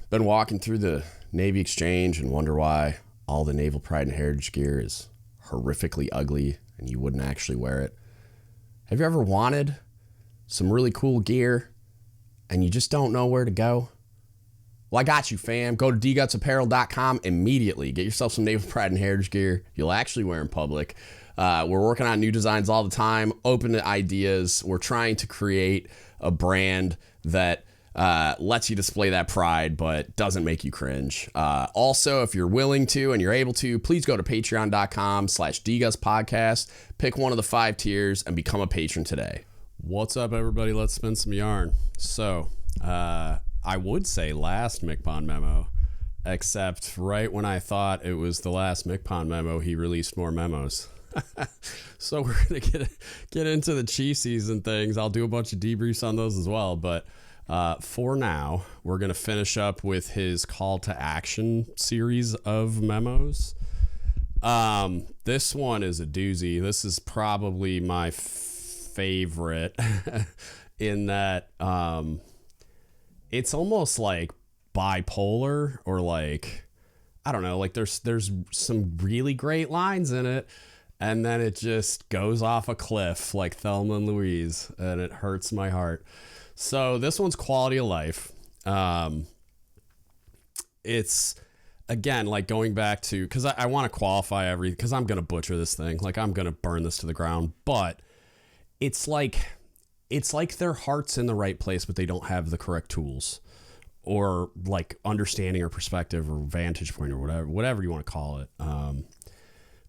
Been walking through the Navy Exchange and wonder why all the Naval Pride and Heritage gear is horrifically ugly and you wouldn't actually wear it. Have you ever wanted some really cool gear and you just don't know where to go? Well, I got you, fam. Go to dgutspodcast.com immediately. Get yourself some Naval Pride and Heritage gear you'll actually wear in public. We're working on new designs all the time, open to ideas. We're trying to create a brand that lets you display that pride, but doesn't make you cringe. Also, if you're willing to and you're able to, please go to patreon.com/dgutspodcast, pick one of the 5 tiers and become a patron today. What's up, everybody? Let's spin some yarn. So, I would say last MCPON memo, except right when I thought it was the last MCPON memo, he released more memos. So we're going to get into the chief season things. I'll do a bunch of debriefs on those as well, but for now, we're going to finish up with his call to action series of memos. This one is a doozy. This is probably my favorite in that it's almost like bipolar, or like, I don't know, like there's some really great lines in it, and then it just goes off a cliff like Thelma and Louise, and it hurts my heart. So this one's quality of life. It's, again, like going back to, because I want to qualify everything, because I'm going to butcher this thing. Like, I'm going to burn this to the ground. But it's like their heart's in the right place, but they don't have the correct tools or like understanding or perspective or vantage point or whatever you want to call it.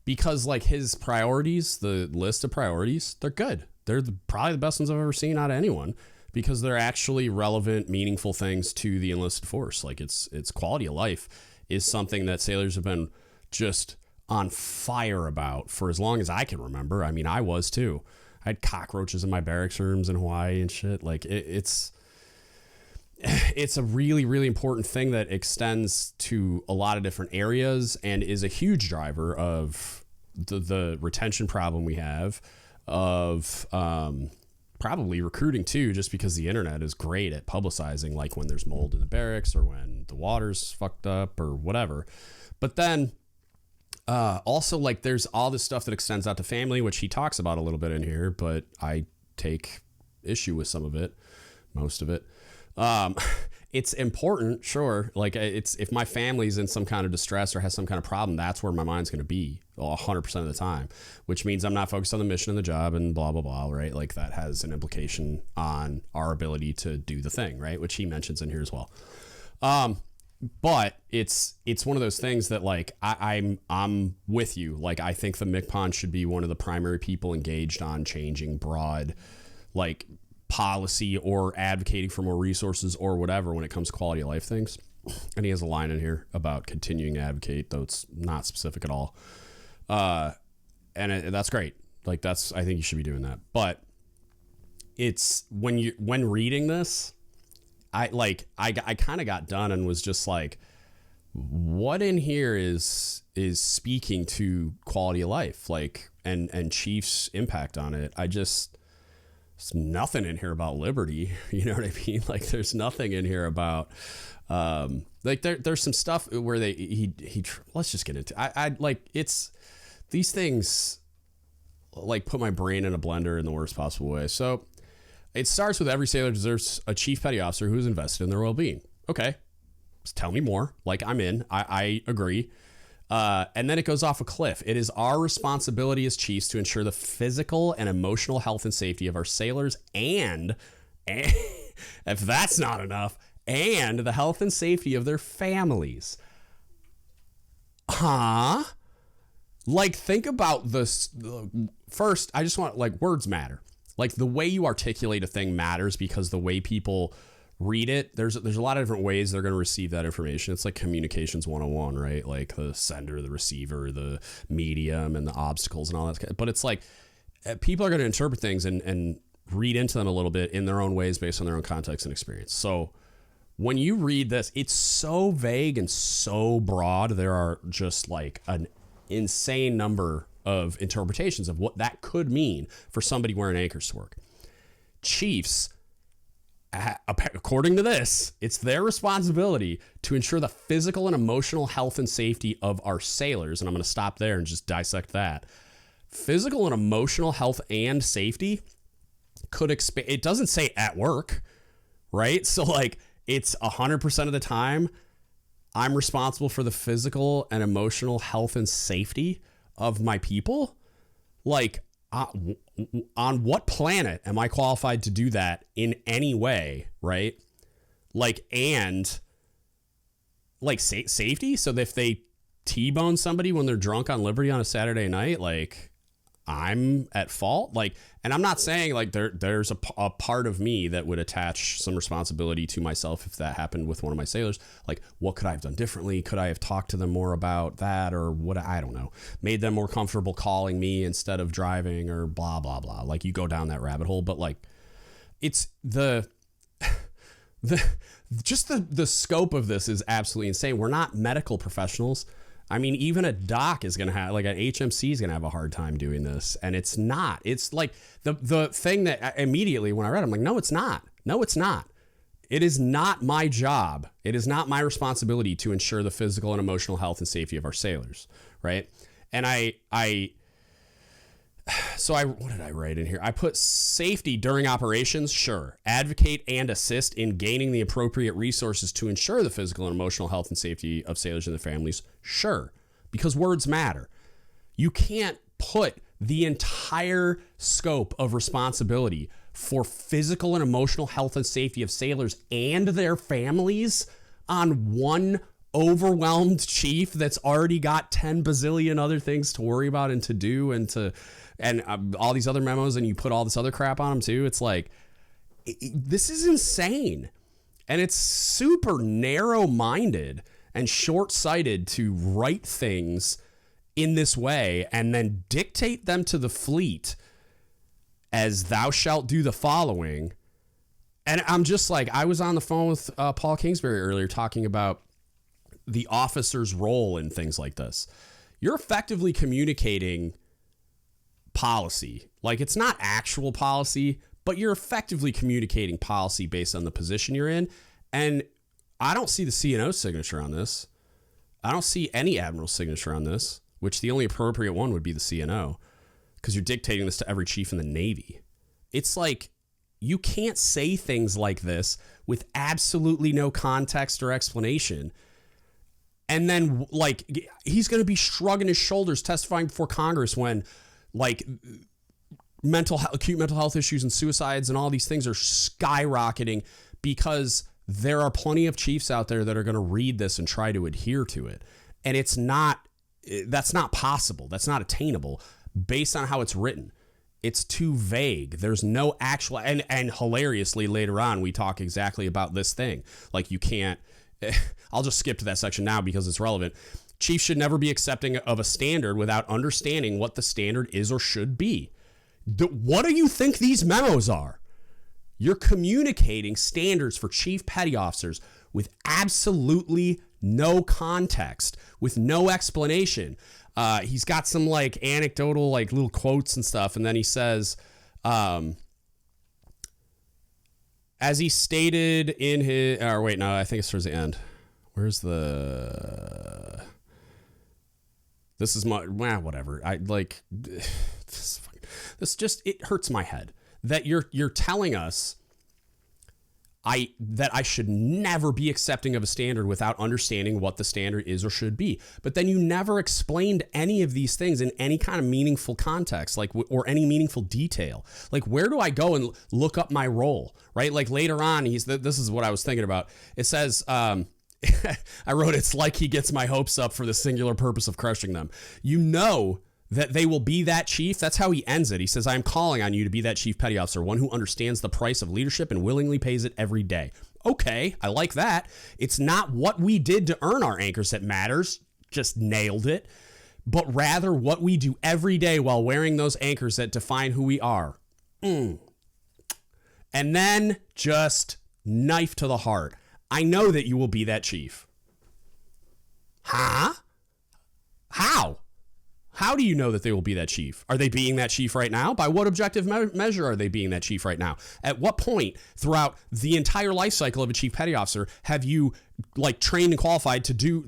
Because like his priorities, the list of priorities, they're good. They're probably the best ones I've ever seen out of anyone, because they're actually relevant, meaningful things to the enlisted force. Like it's quality of life is something that sailors have been just on fire about for as long as I can remember. I mean, I was too. I had cockroaches in my barracks rooms in Hawaii and shit. Like it's a really, really important thing that extends to a lot of different areas and is a huge driver of the retention problem we have, of probably recruiting too, just because the internet is great at publicizing, like when there's mold in the barracks or when the water's fucked up or whatever. But then also, like, there's all this stuff that extends out to family, which he talks about a little bit in here, but I take issue with some of it, most of it. It's important, sure. Like, it's, if my family's in some kind of distress or has some kind of problem, that's where my mind's going to be 100% of the time, which means I'm not focused on the mission and the job and blah, blah, blah, right? Like, that has an implication on our ability to do the thing, right? Which he mentions in here as well. But it's one of those things that, like, I'm with you. Like, I think the MCPON should be one of the primary people engaged on changing broad, like, policy or advocating for more resources or whatever when it comes to quality of life things. And he has a line in here about continuing to advocate, though it's not specific at all. That's great. Like, I think you should be doing that. But it's when reading this, I kind of got done and was just like, what in here is speaking to quality of life, like, and Chief's impact on it. There's nothing in here about liberty. You know what I mean? Like, there's nothing in here about, like, there's some stuff where let's just get into, I like, it's these things, like, put my brain in a blender in the worst possible way. So it starts with every sailor deserves a chief petty officer who is invested in their well-being. Okay. Just tell me more. Like, I'm in, I agree. And then it goes off a cliff. It is our responsibility as chiefs to ensure the physical and emotional health and safety of our sailors, and if that's not enough, and the health and safety of their families. Huh? Like, think about this. First, I just want, like, words matter. Like, the way you articulate a thing matters, because the way people read it, there's a lot of different ways they're going to receive that information. It's like communications 101, right? Like the sender, the receiver, the medium, and the obstacles and all that. But it's like people are going to interpret things and read into them a little bit in their own ways based on their own context and experience. So when you read this, it's so vague and so broad. There are just like an insane number of interpretations of what that could mean for somebody wearing anchors to work. Chiefs according to this, it's their responsibility to ensure the physical and emotional health and safety of our sailors. And I'm going to stop there and just dissect that. Physical and emotional health and safety could expand. It doesn't say at work, right? So like it's 100% of the time I'm responsible for the physical and emotional health and safety of my people. Like on what planet am I qualified to do that in any way? Right. Like, and like safety. So that if they T-bone somebody when they're drunk on Liberty on a Saturday night, like I'm at fault. Like, and I'm not saying like there's a part of me that would attach some responsibility to myself if that happened with one of my sailors. Like, what could I have done differently? Could I have talked to them more about that, or what? I don't know. Made them more comfortable calling me instead of driving, or blah blah blah. Like, you go down that rabbit hole, but like, it's the scope of this is absolutely insane. We're not medical professionals. I mean, even a doc is going to have, like an HMC is going to have a hard time doing this. And it's not. It's like the thing that immediately when I read, I'm like, no, it's not. No, it's not. It is not my job. It is not my responsibility to ensure the physical and emotional health and safety of our sailors. Right. And what did I write in here? I put safety during operations. Sure. Advocate and assist in gaining the appropriate resources to ensure the physical and emotional health and safety of sailors and their families. Sure. Because words matter. You can't put the entire scope of responsibility for physical and emotional health and safety of sailors and their families on one overwhelmed chief that's already got 10 bazillion other things to worry about and to do and all these other memos, and you put all this other crap on them too. It's like, this is insane. And it's super narrow-minded and short-sighted to write things in this way and then dictate them to the fleet as thou shalt do the following. And I'm just like, I was on the phone with Paul Kingsbury earlier talking about the officer's role in things like this. You're effectively communicating policy. Like, it's not actual policy, but you're effectively communicating policy based on the position you're in. And I don't see the CNO signature on this. I don't see any admiral's signature on this, which the only appropriate one would be the CNO, because you're dictating this to every chief in the Navy. It's like, you can't say things like this with absolutely no context or explanation. And then, like, he's going to be shrugging his shoulders testifying before Congress when, like, acute mental health issues and suicides and all these things are skyrocketing because there are plenty of chiefs out there that are going to read this and try to adhere to it. And that's not possible. That's not attainable based on how it's written. It's too vague. There's no actual, and hilariously later on, we talk exactly about this thing. Like, you can't, I'll just skip to that section now because it's relevant. Chiefs should never be accepting of a standard without understanding what the standard is or should be. What do you think these memos are? You're communicating standards for chief petty officers with absolutely no context, with no explanation. He's got some like anecdotal, like little quotes and stuff. And then he says, as he stated in his, or wait, no, I think it's towards the end. Where's the, this is my, whatever. I like, this just, it hurts my head that you're telling us that I should never be accepting of a standard without understanding what the standard is or should be. But then you never explained any of these things in any kind of meaningful context, like, or any meaningful detail. Like, where do I go and look up my role, right? Like, later on, this is what I was thinking about. It says, I wrote, it's like he gets my hopes up for the singular purpose of crushing them. You know that they will be that chief. That's how he ends it. He says, I'm calling on you to be that chief petty officer, one who understands the price of leadership and willingly pays it every day. Okay, I like that. It's not what we did to earn our anchors that matters. Just nailed it. But rather what we do every day while wearing those anchors that define who we are. And then just knife to the heart. I know that you will be that chief. Huh? How How do you know that they will be that chief? Are they being that chief right now? By what objective measure are they being that chief right now? At what point throughout the entire life cycle of a chief petty officer have you like trained and qualified to do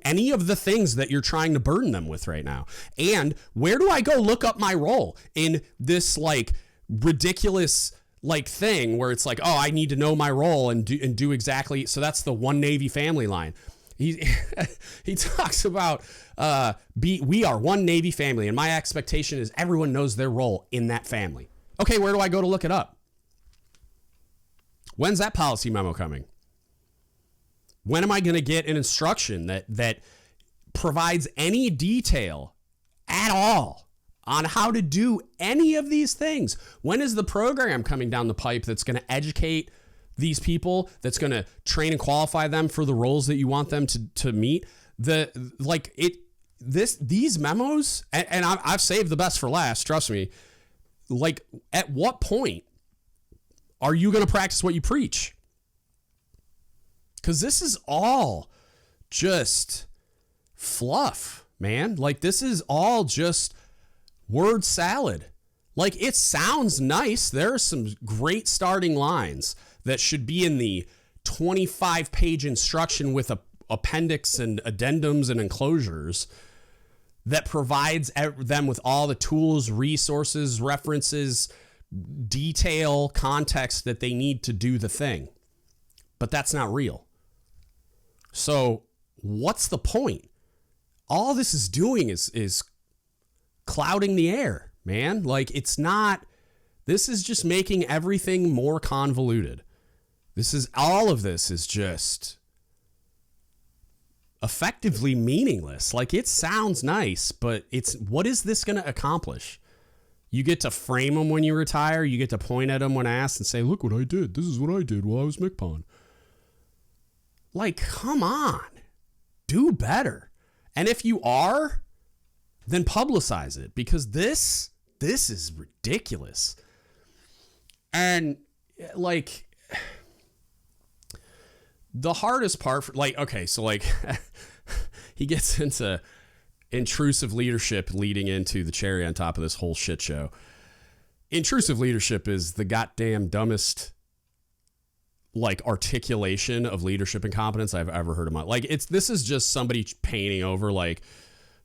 any of the things that you're trying to burden them with right now? And where do I go look up my role in this like ridiculous like thing where it's like, oh, I need to know my role and do exactly. So that's the One Navy family line. He talks about we are one Navy family, and my expectation is everyone knows their role in that family. Okay, where do I go to look it up? When's that policy memo coming? When am I going to get an instruction that provides any detail at all on how to do any of these things? When is the program coming down the pipe that's going to educate these people, that's going to train and qualify them for the roles that you want them to meet? These memos, and I've saved the best for last, trust me. Like, at what point are you going to practice what you preach? Because this is all just fluff, man. Like, this is all just word salad. Like, it sounds nice. There are some great starting lines that should be in the 25-page instruction with a appendix and addendums and enclosures that provides them with all the tools, resources, references, detail, context that they need to do the thing. But that's not real. So what's the point? All this is doing is clouding the air, man. Like, it's not, this is just making everything more convoluted. All of this is just effectively meaningless. Like, it sounds nice, but what is this going to accomplish? You get to frame them when you retire. You get to point at them when asked and say, look what I did. This is what I did while I was MCPON. Like, come on, do better. And if you are, then publicize it, because this is ridiculous. And like, the hardest part for, like, okay, so like he gets into intrusive leadership leading into the cherry on top of this whole shit show. Intrusive leadership is the goddamn dumbest like articulation of leadership incompetence I've ever heard in my life. Like, this is just somebody painting over, like,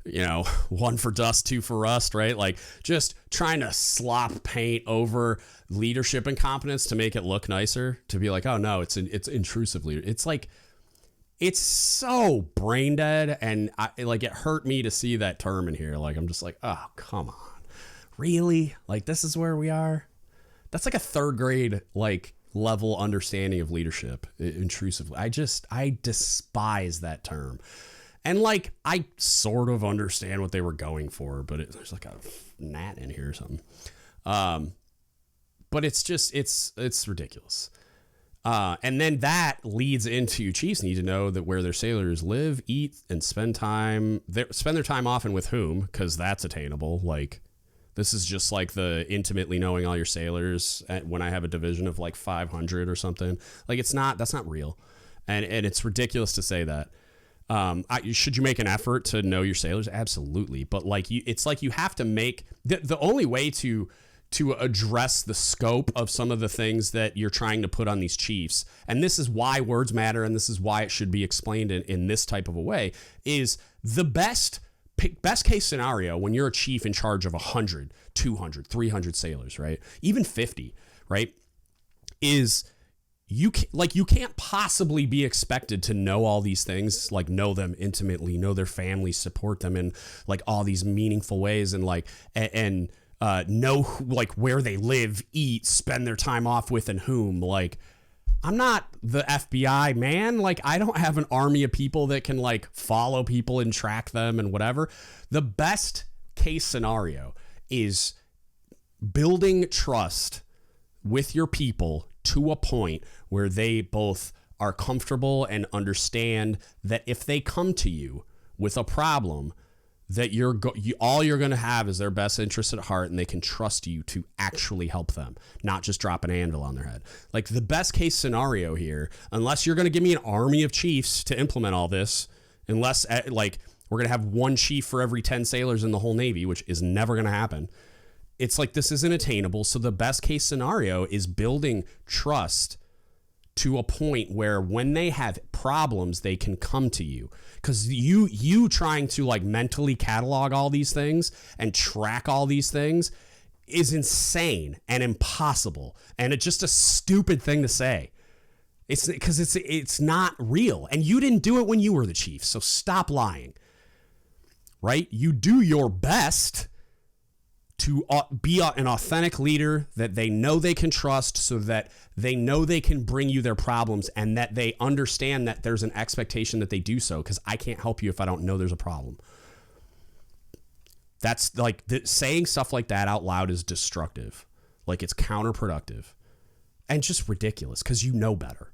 you know, one for dust, two for rust, right? Like, just trying to slop paint over leadership incompetence to make it look nicer, to be like, oh no, it's intrusive leader. It's like, it's so brain dead. And it hurt me to see that term in here. Like, I'm just like, oh, come on, really? Like, this is where we are? That's like a third grade, like, level understanding of leadership. Intrusive. I despise that term. And like, I sort of understand what they were going for, but there's like a gnat in here or something. But it's just, it's ridiculous. And then that leads into chiefs need to know that where their sailors live, eat, and spend their time often with whom, because that's attainable. Like, this is just like the intimately knowing all your sailors when I have a division of like 500 or something. Like, that's not real. And it's ridiculous to say that. Should you make an effort to know your sailors? Absolutely. But like, it's like you have to make the only way to address the scope of some of the things that you're trying to put on these chiefs. And this is why words matter. And this is why it should be explained in this type of a way, is the best case scenario when you're a chief in charge of 100, 200, 300 sailors, right? Even 50, right? Is you can't possibly be expected to know all these things, like know them intimately, know their families, support them in like all these meaningful ways, and like, and know like where they live, eat, spend their time off with, and whom. Like, I'm not the FBI, man. Like, I don't have an army of people that can like follow people and track them and whatever. The best case scenario is building trust with your people to a point where they both are comfortable and understand that if they come to you with a problem, that all you're going to have is their best interest at heart, and they can trust you to actually help them, not just drop an anvil on their head. Like, the best case scenario here, unless you're going to give me an army of chiefs to implement all this, unless like We're going to have one chief for every 10 sailors in the whole Navy, which is never going to happen. It's like, this isn't attainable. So the best case scenario is building trust to a point where when they have problems, they can come to you. Because you trying to like mentally catalog all these things and track all these things is insane and impossible. And it's just a stupid thing to say. It's because it's not real. And you didn't do it when you were the chief. So stop lying. Right? You do your best to be an authentic leader that they know they can trust, so that they know they can bring you their problems, and that they understand that there's an expectation that they do so, because I can't help you if I don't know there's a problem. That's like, saying stuff like that out loud is destructive. Like, it's counterproductive and just ridiculous because you know better.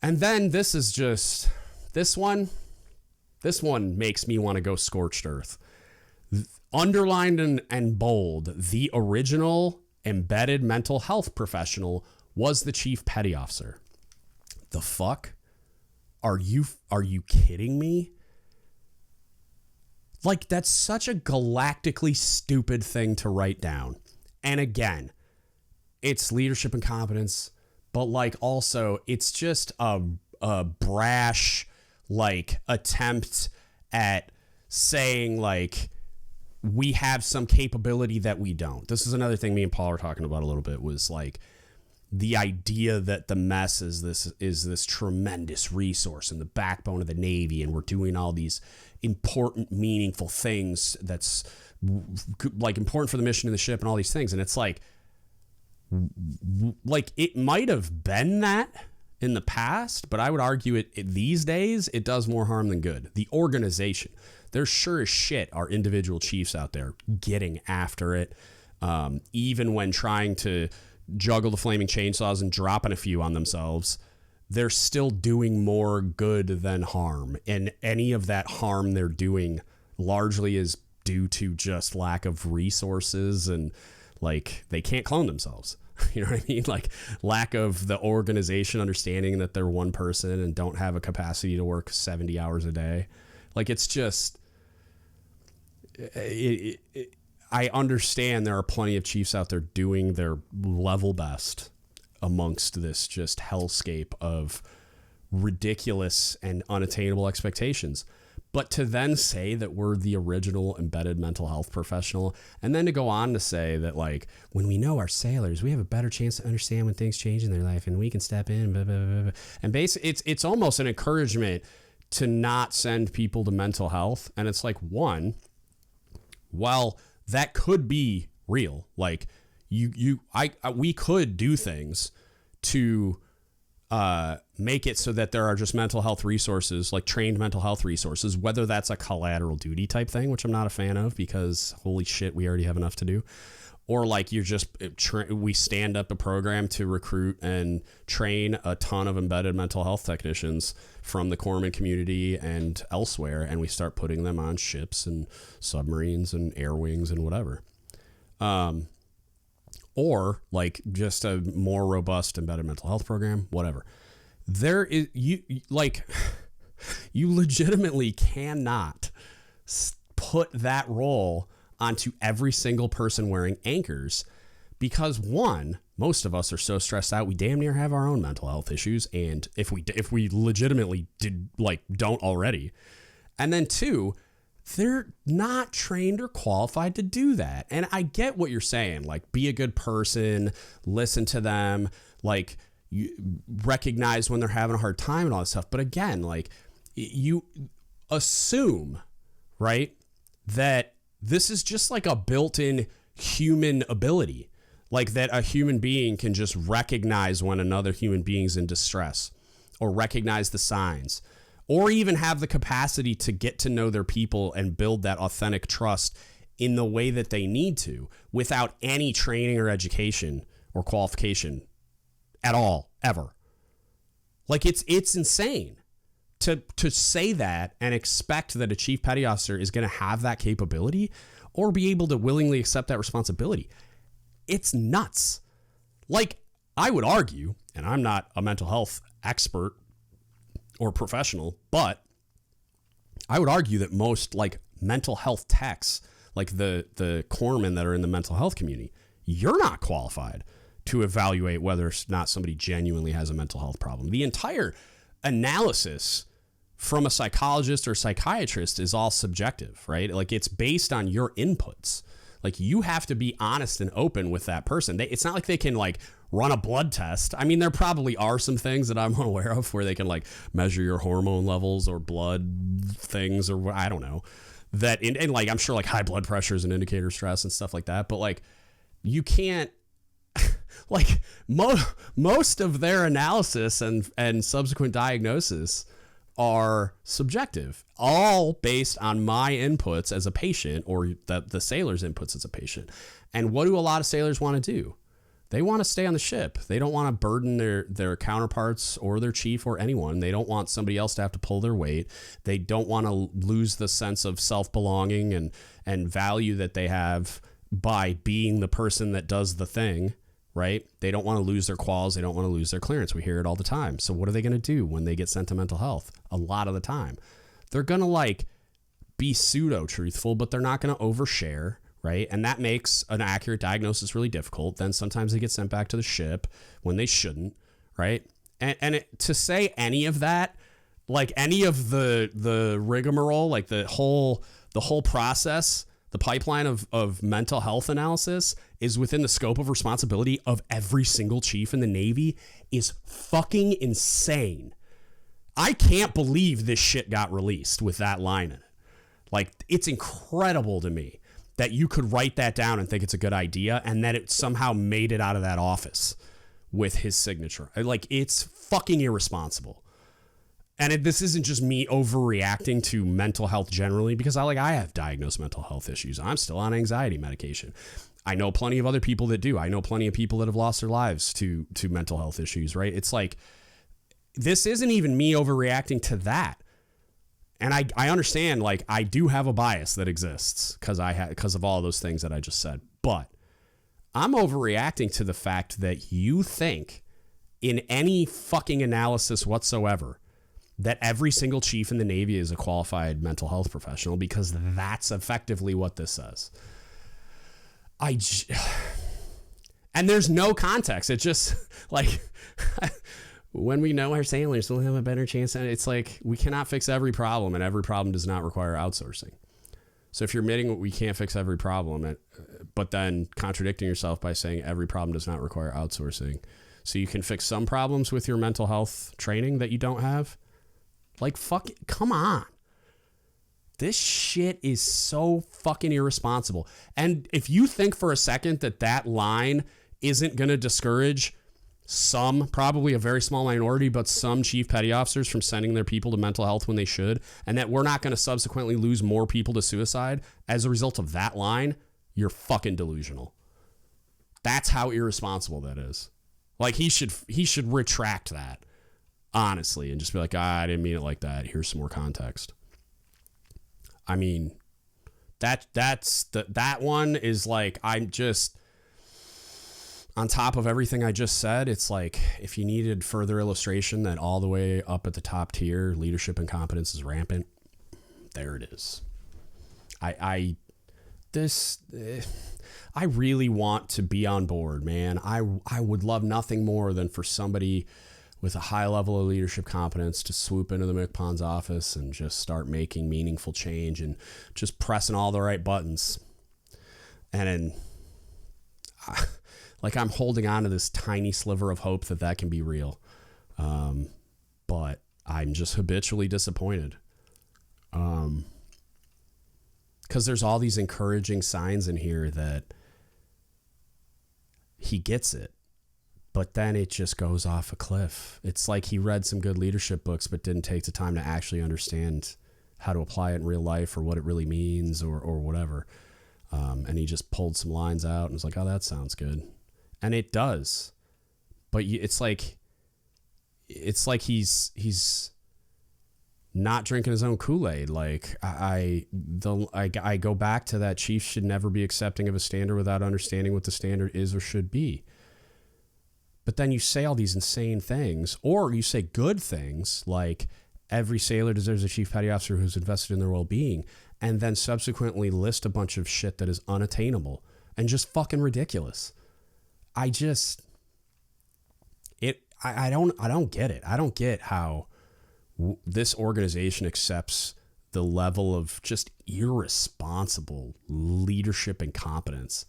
And then this one makes me want to go scorched earth. Underlined and bold, the original embedded mental health professional was the chief petty officer. The fuck? Are you kidding me? Like, that's such a galactically stupid thing to write down. And again, it's leadership and competence, but like, also it's just a brash like attempt at saying like, we have some capability that we don't. This is another thing me and Paul were talking about a little bit, was like the idea that the mess is this tremendous resource and the backbone of the Navy, and we're doing all these important, meaningful things that's like important for the mission of the ship and all these things. And it's like it might have been that in the past, but I would argue it these days, it does more harm than good. The organization. There sure as shit are individual chiefs out there getting after it, even when trying to juggle the flaming chainsaws and dropping a few on themselves. They're still doing more good than harm. And any of that harm they're doing largely is due to just lack of resources, and like, they can't clone themselves. You know what I mean? Like, lack of the organization understanding that they're one person and don't have a capacity to work 70 hours a day. Like, it's just... I understand there are plenty of chiefs out there doing their level best amongst this just hellscape of ridiculous and unattainable expectations. But to then say that we're the original embedded mental health professional, and then to go on to say that, like, when we know our sailors, we have a better chance to understand when things change in their life, and we can step in, blah, blah, blah, blah. And basically, it's almost an encouragement to not send people to mental health. And it's like, one, while that could be real, like we could do things to make it so that there are just mental health resources, like trained mental health resources, whether that's a collateral duty type thing, which I'm not a fan of because holy shit, we already have enough to do. Or like you're just, we stand up a program to recruit and train a ton of embedded mental health technicians from the corpsman community and elsewhere, and we start putting them on ships and submarines and air wings and whatever. Or like just a more robust embedded mental health program, whatever. There is, you legitimately cannot put that role onto every single person wearing anchors, because one, most of us are so stressed out, we damn near have our own mental health issues, and if we legitimately don't already, and then two, they're not trained or qualified to do that. And I get what you're saying, like, be a good person, listen to them, like, you recognize when they're having a hard time and all that stuff. But again, like, you assume, right, that this is just like a built-in human ability, like that a human being can just recognize when another human being's in distress, or recognize the signs, or even have the capacity to get to know their people and build that authentic trust in the way that they need to, without any training or education or qualification at all, ever. Like, it's insane to say that and expect that a chief petty officer is going to have that capability or be able to willingly accept that responsibility. It's nuts. Like, I would argue, and I'm not a mental health expert or professional, but I would argue that most like mental health techs, like the corpsmen that are in the mental health community, you're not qualified to evaluate whether or not somebody genuinely has a mental health problem. The entire analysis from a psychologist or psychiatrist is all subjective, right? Like it's based on your inputs. Like you have to be honest and open with that person. It's not like they can like run a blood test. I mean, there probably are some things that I'm unaware of where they can like measure your hormone levels or blood things or I don't know. That and like I'm sure like high blood pressure is an indicator of stress and stuff like that. But like you can't like most of their analysis and subsequent diagnosis are subjective, all based on my inputs as a patient or the sailor's inputs as a patient. And what do a lot of sailors want to do? They want to stay on the ship. They don't want to burden their counterparts or their chief or anyone. They don't want somebody else to have to pull their weight. They don't want to lose the sense of self-belonging and value that they have by being the person that does the thing, right? They don't want to lose their quals. They don't want to lose their clearance. We hear it all the time. So what are they going to do when they get sent to mental health? A lot of the time, they're going to like be pseudo-truthful, but they're not going to overshare, right? And that makes an accurate diagnosis really difficult. Then sometimes they get sent back to the ship when they shouldn't, right? And to say any of that, like any of the rigmarole, like the whole process, the pipeline of mental health analysis is within the scope of responsibility of every single chief in the Navy is fucking insane. I can't believe this shit got released with that line in it. Like, it's incredible to me that you could write that down and think it's a good idea and that it somehow made it out of that office with his signature. Like, it's fucking irresponsible. And this isn't just me overreacting to mental health generally, because I have diagnosed mental health issues. I'm still on anxiety medication. I know plenty of other people that do. I know plenty of people that have lost their lives to mental health issues, right? It's like, this isn't even me overreacting to that. And I understand, like, I do have a bias that exists because of all those things that I just said. But I'm overreacting to the fact that you think in any fucking analysis whatsoever that every single chief in the Navy is a qualified mental health professional, because that's effectively what this says. And there's no context. It's just like, when we know our sailors will have a better chance. And it's like, we cannot fix every problem, and every problem does not require outsourcing. So if you're admitting we can't fix every problem, but then contradicting yourself by saying every problem does not require outsourcing, so you can fix some problems with your mental health training that you don't have, like, fuck it, come on. This shit is so fucking irresponsible. And if you think for a second that line isn't going to discourage some, probably a very small minority, but some chief petty officers from sending their people to mental health when they should, and that we're not going to subsequently lose more people to suicide as a result of that line, you're fucking delusional. That's how irresponsible that is. Like, he should retract that, honestly, and just be like, I didn't mean it like that. Here's some more context. I mean, that one is like, I'm just, on top of everything I just said, it's like, if you needed further illustration that all the way up at the top tier, leadership incompetence is rampant, there it is. I really want to be on board, man. I would love nothing more than for somebody with a high level of leadership competence to swoop into the MCPON's office and just start making meaningful change and just pressing all the right buttons. And then, like, I'm holding on to this tiny sliver of hope that can be real. But I'm just habitually disappointed. Because there's all these encouraging signs in here that he gets it, but then it just goes off a cliff. It's like he read some good leadership books, but didn't take the time to actually understand how to apply it in real life or what it really means or whatever. And he just pulled some lines out and was like, oh, that sounds good. And it does. But it's like he's not drinking his own Kool-Aid. Like, I go back to that chief should never be accepting of a standard without understanding what the standard is or should be. But then you say all these insane things, or you say good things like every sailor deserves a chief petty officer who's invested in their well-being, and then subsequently list a bunch of shit that is unattainable and just fucking ridiculous. I don't get it. I don't get how this organization accepts the level of just irresponsible leadership and competence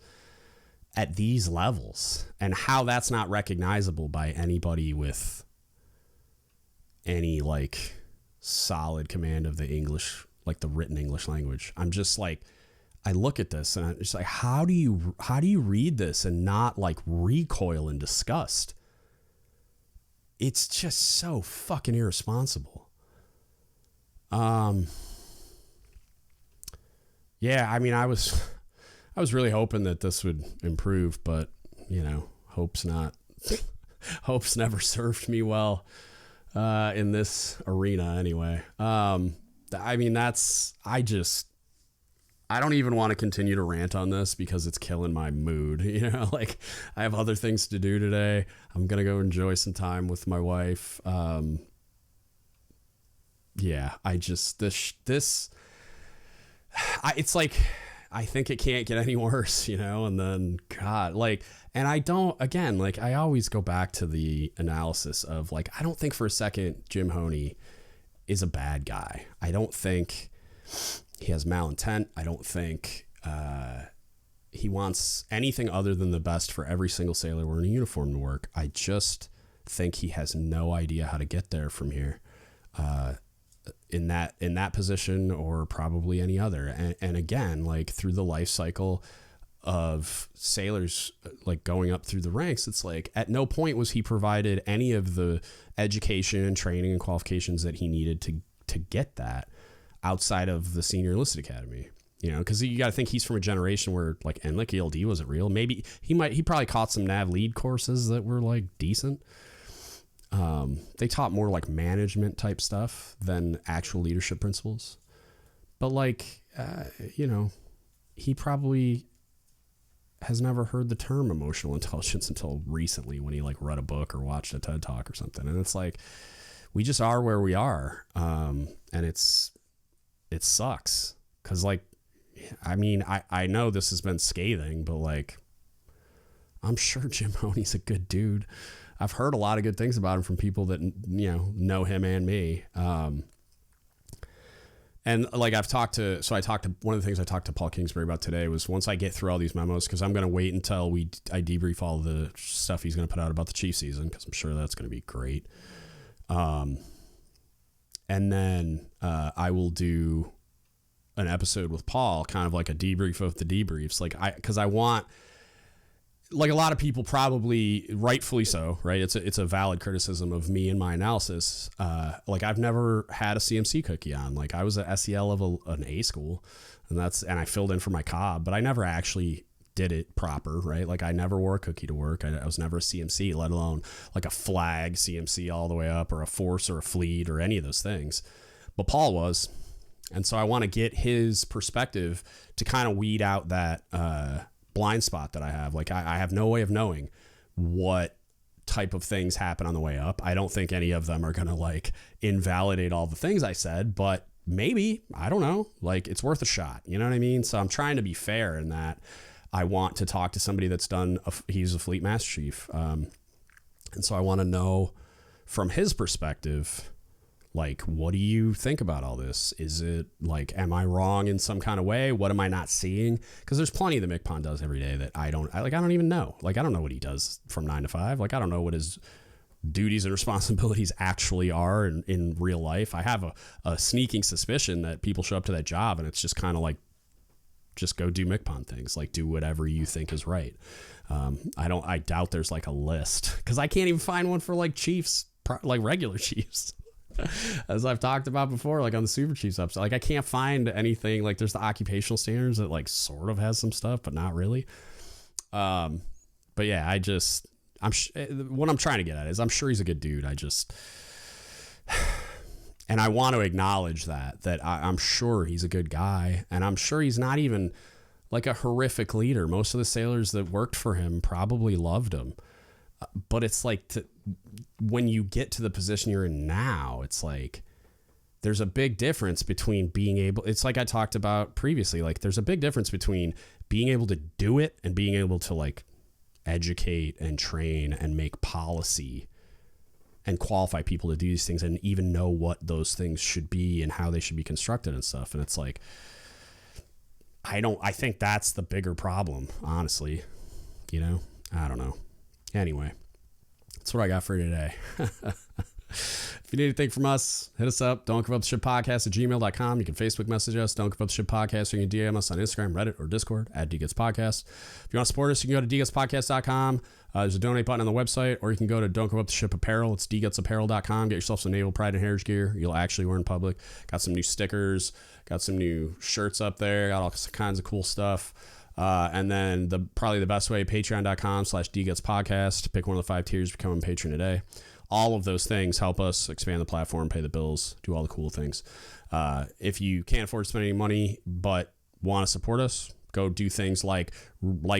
at these levels, and how that's not recognizable by anybody with any like solid command of the English, like the written English language. I'm just like, I look at this and I'm just like, how do you read this and not like recoil in disgust? It's just so fucking irresponsible. Yeah, I mean, I was really hoping that this would improve, but you know, hope's never served me well in this arena anyway. I mean, I don't even want to continue to rant on this because it's killing my mood. You know, like I have other things to do today. I'm going to go enjoy some time with my wife. Yeah, it's like, I think it can't get any worse, you know? And then God, like, and I always go back to the analysis of like, I don't think for a second Jim Honey is a bad guy. I don't think he has malintent. I don't think he wants anything other than the best for every single sailor wearing a uniform to work. I just think he has no idea how to get there from here in that position, or probably any other. And again, like through the life cycle of sailors, like going up through the ranks, it's like at no point was he provided any of the education and training and qualifications that he needed to get that outside of the Senior Enlisted Academy, you know, because you got to think he's from a generation where like NLIC ELD wasn't real. Maybe he probably caught some nav lead courses that were like decent. They taught more like management type stuff than actual leadership principles. But like, you know, he probably has never heard the term emotional intelligence until recently when he like read a book or watched a TED Talk or something. And it's like, we just are where we are. And it sucks. Cause like, I mean, I know this has been scathing, but like, I'm sure Jim Honey's a good dude. I've heard a lot of good things about him from people that, you know him and me. And like one of the things I talked to Paul Kingsbury about today was once I get through all these memos, cause I'm going to wait until I debrief all the stuff he's going to put out about the Chief season, cause I'm sure that's going to be great. And then, I will do an episode with Paul, kind of like a debrief of the debriefs. Cause I want, like a lot of people probably rightfully so, right? It's a valid criticism of me and my analysis. Like I've never had a CMC cookie on. Like I was at SEL of an A school, and I filled in for my COB, but I never actually did it proper, right? Like I never wore a cookie to work. I was never a CMC, let alone like a flag CMC all the way up, or a force or a fleet or any of those things. But Paul was. And so I want to get his perspective to kind of weed out that, blind spot that I have. Like I have no way of knowing what type of things happen on the way up. I don't think any of them are going to like invalidate all the things I said, but maybe, I don't know, like it's worth a shot. You know what I mean? So I'm trying to be fair in that I want to talk to somebody that's he's a fleet master chief. And so I want to know from his perspective, like, what do you think about all this? Is it like, am I wrong in some kind of way? What am I not seeing? Because there's plenty that MCPON does every day that I don't even know. Like, I don't know what he does from 9 to 5. Like, I don't know what his duties and responsibilities actually are in real life. I have a sneaking suspicion that people show up to that job and it's just kind of like, just go do MCPON things, like do whatever you think is right. I doubt there's like a list, because I can't even find one for like chiefs, like regular chiefs. As I've talked about before, like on the Super Chiefs episode, like I can't find anything. Like there's the occupational standards that like sort of has some stuff, but not really. But yeah, what I'm trying to get at is I'm sure he's a good dude. And I want to acknowledge that I'm sure he's a good guy, and I'm sure he's not even like a horrific leader. Most of the sailors that worked for him probably loved him. But it's like when you get to the position you're in now, it's like there's a big difference between being able, it's like I talked about previously, like there's a big difference between being able to do it and being able to like educate and train and make policy and qualify people to do these things and even know what those things should be and how they should be constructed and stuff. And it's like, I think that's the bigger problem, honestly. You know, I don't know. Anyway, that's what I got for you today. If you need anything from us, hit us up. Don't give up the shit podcast at gmail.com. You can Facebook message us. Don't give up the shit podcast. Or you can DM us on Instagram, Reddit, or Discord at DGUTSPodcast. If you want to support us, you can go to dgutspodcast.com. There's a donate button on the website, or you can go to Don't Give Up the Ship Apparel. It's dgutspodcast.com. Get yourself some Naval Pride and Heritage gear you'll actually wear in public. Got some new stickers. Got some new shirts up there. Got all kinds of cool stuff. And then probably the best way, patreon.com/dgutspodcast. Pick one of the 5 tiers, become a patron today. All of those things help us expand the platform, pay the bills, do all the cool things. If you can't afford to spend any money but want to support us, go do things like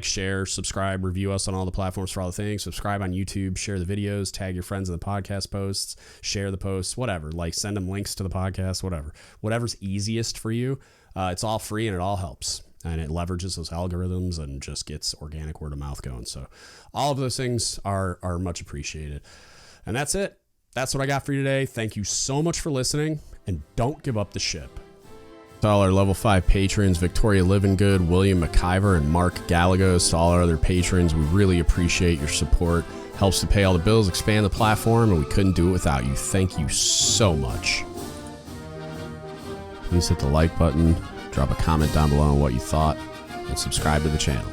share, subscribe, review us on all the platforms for all the things. Subscribe on YouTube, share the videos, tag your friends in the podcast posts, share the posts, whatever. Like send them links to the podcast, whatever. Whatever's easiest for you. It's all free and it all helps. And it leverages those algorithms and just gets organic word of mouth going. So all of those things are much appreciated. And that's it. That's what I got for you today. Thank you so much for listening, and don't give up the ship. To all our level 5 patrons, Victoria Livingood, William McIver, and Mark Galagos. To all our other patrons, we really appreciate your support. Helps to pay all the bills, expand the platform, and we couldn't do it without you. Thank you so much. Please hit the like button, drop a comment down below on what you thought, and subscribe to the channel.